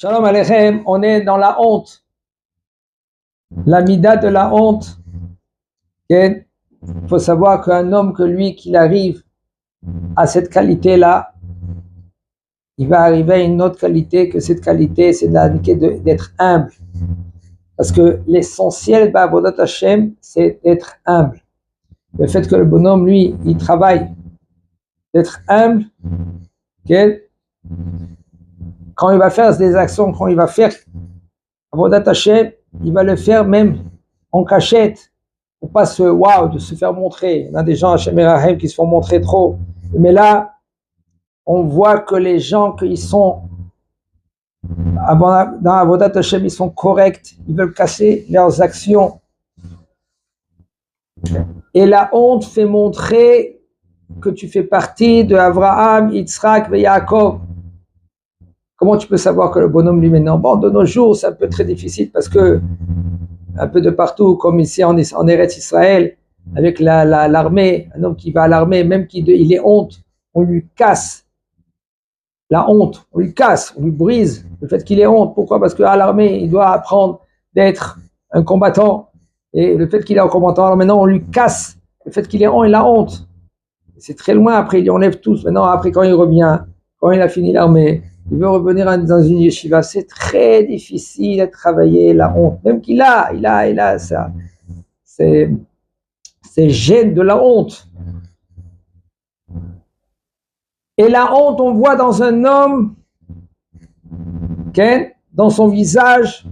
Shalom Aleichem, on est dans la honte, la mida de la honte. Il faut savoir qu'un homme que lui, qu'il arrive à cette qualité-là, il va arriver à une autre qualité, que cette qualité, c'est d'être humble. Parce que l'essentiel d'Avodat Hashem, c'est d'être humble. Le fait que le bonhomme, lui, il travaille d'être humble, quand il va faire des actions, quand il va faire Avodat Hashem, il va le faire même en cachette, pour pas de se faire montrer. Il y a des gens Hashem Erahem qui se font montrer trop. Mais là, on voit que les gens qui sont dans Avodat Hashem, ils sont corrects, ils veulent casser leurs actions. Et la honte fait montrer que tu fais partie de Abraham, Yitzhak et Yaakov. Comment tu peux savoir que le bonhomme lui maintenant? Bon, de nos jours, c'est un peu très difficile parce que un peu de partout, comme ici en Eretz Israël, avec l'armée, un homme qui va à l'armée, même qu'il ait honte, on lui casse la honte, on lui casse, on lui brise le fait qu'il ait honte. Pourquoi? Parce qu'à l'armée, il doit apprendre d'être un combattant, et le fait qu'il est un combattant, alors maintenant on lui casse le fait qu'il ait honte, il a honte. C'est très loin, après il enlève tous. Maintenant, après quand il revient, quand il a fini l'armée, il veut revenir dans une yeshiva, c'est très difficile à travailler la honte. Même qu'il a ça. C'est gêne de la honte. Et la honte, on voit dans un homme, dans son visage,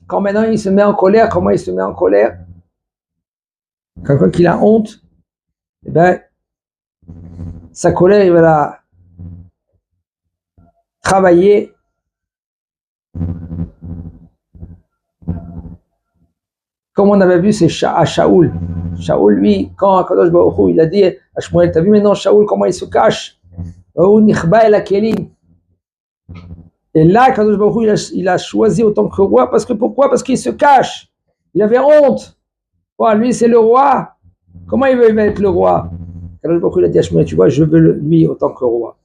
quand maintenant il se met en colère, comment il se met en colère? Quand il a honte, eh ben, sa colère, il va la travailler. Comme on avait vu, c'est à Shaoul. Shaoul, lui, quand Akadosh Baruch Hu, il a dit à Shmuel, t'as vu maintenant Shaoul, comment il se cache? Et là, Akadosh Baruch Hu, il a choisi autant que roi, parce que pourquoi? Parce qu'il se cache. Il avait honte. Lui, c'est le roi. Comment il veut être le roi? Akadosh Baruch Hu, il a dit à Shmuel, tu vois, je veux lui autant que roi.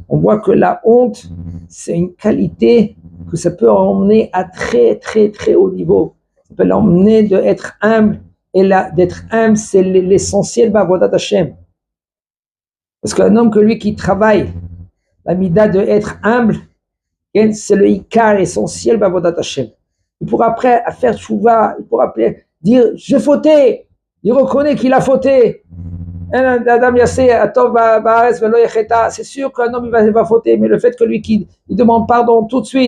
On voit que la honte, c'est une qualité que ça peut emmener à très, très, très haut niveau. Ça peut l'emmener d'être humble. Et là, d'être humble, c'est l'essentiel d'Avodat Hashem. Parce qu'un homme que lui qui travaille, la mida de être humble, c'est le ikar essentiel d'Avodat Hashem. Il pourra après faire tchouva, il pourra dire j'ai fauté, il reconnaît qu'il a fauté. C'est sûr qu'un homme il va fauter, mais le fait que lui qui il demande pardon tout de suite.